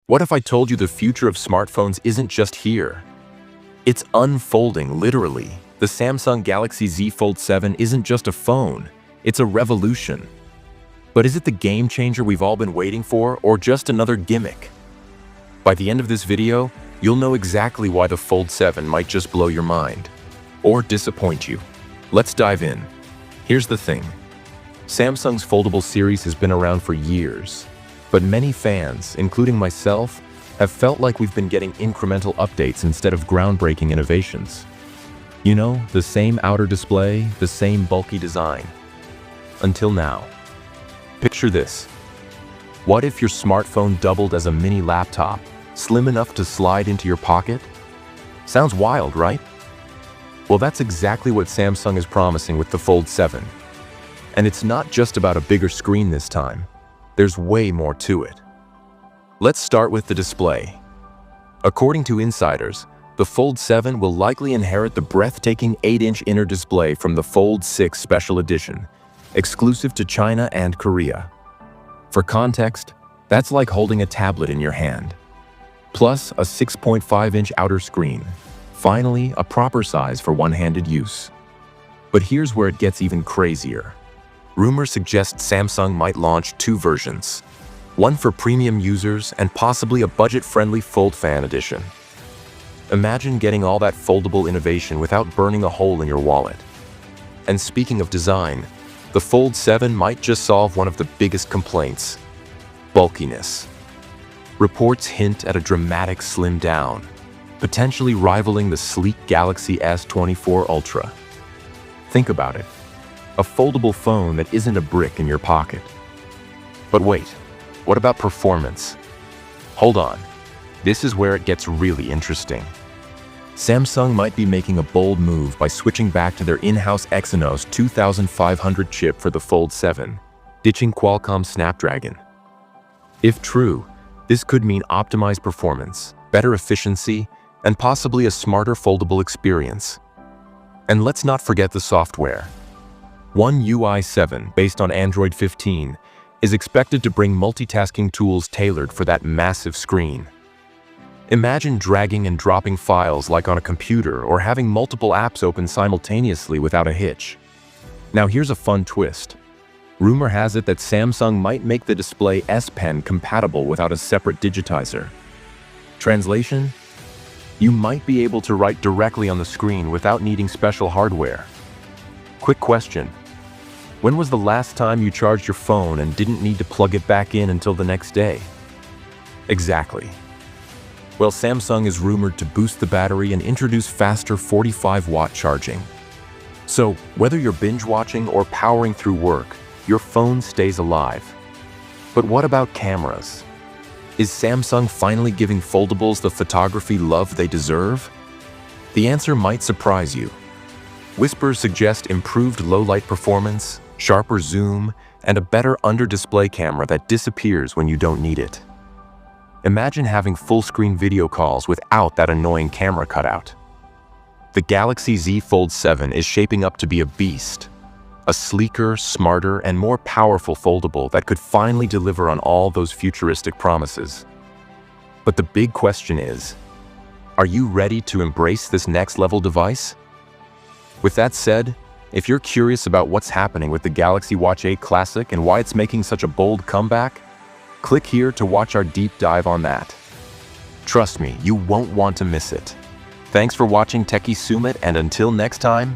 What if I told you the future of smartphones isn't just here? It's unfolding, literally. The Samsung Galaxy Z Fold 7 isn't just a phone, it's a revolution. But is it the game changer we've all been waiting for, or just another gimmick? By the end of this video, you'll know exactly why the Fold 7 might just blow your mind, or disappoint you. Let's dive in. Here's the thing. Samsung's Foldable series has been around for years, but many fans, including myself, have felt like we've been getting incremental updates instead of groundbreaking innovations. You know, the same outer display, the same bulky design. Until now. Picture this. What if your smartphone doubled as a mini laptop, slim enough to slide into your pocket? Sounds wild, right? Well, that's exactly what Samsung is promising with the Fold 7. And it's not just about a bigger screen this time. There's way more to it. Let's start with the display. According to insiders, the Fold 7 will likely inherit the breathtaking 8-inch inner display from the Fold 6 Special Edition, exclusive to China and Korea. For context, that's like holding a tablet in your hand. Plus a 6.5-inch outer screen. Finally, a proper size for one-handed use. But here's where it gets even crazier. Rumors suggest Samsung might launch two versions. One for premium users and possibly a budget-friendly Fold Fan edition. Imagine getting all that foldable innovation without burning a hole in your wallet. And speaking of design, the Fold 7 might just solve one of the biggest complaints: bulkiness. Reports hint at a dramatic slim down, potentially rivaling the sleek Galaxy S24 Ultra. Think about it. A foldable phone that isn't a brick in your pocket. But wait, what about performance? Hold on. This is where it gets really interesting. Samsung might be making a bold move by switching back to their in-house Exynos 2500 chip for the Fold 7, ditching Qualcomm Snapdragon. If true, this could mean optimized performance, better efficiency, and possibly a smarter foldable experience. And let's not forget the software. One UI 7, based on Android 15, is expected to bring multitasking tools tailored for that massive screen. Imagine dragging and dropping files like on a computer or having multiple apps open simultaneously without a hitch. Now here's a fun twist. Rumor has it that Samsung might make the display S Pen compatible without a separate digitizer. Translation? You might be able to write directly on the screen without needing special hardware. Quick question. When was the last time you charged your phone and didn't need to plug it back in until the next day? Exactly. Well, Samsung is rumored to boost the battery and introduce faster 45-watt charging. So, whether you're binge-watching or powering through work, your phone stays alive. But what about cameras? Is Samsung finally giving foldables the photography love they deserve? The answer might surprise you. Whispers suggest improved low-light performance, sharper zoom, and a better under-display camera that disappears when you don't need it. Imagine having full-screen video calls without that annoying camera cutout. The Galaxy Z Fold 7 is shaping up to be a beast. A sleeker, smarter, and more powerful foldable that could finally deliver on all those futuristic promises. But the big question is, are you ready to embrace this next-level device? With that said, if you're curious about what's happening with the Galaxy Watch 8 Classic and why it's making such a bold comeback, click here to watch our deep dive on that. Trust me, you won't want to miss it. Thanks for watching Techie Summit, and until next time,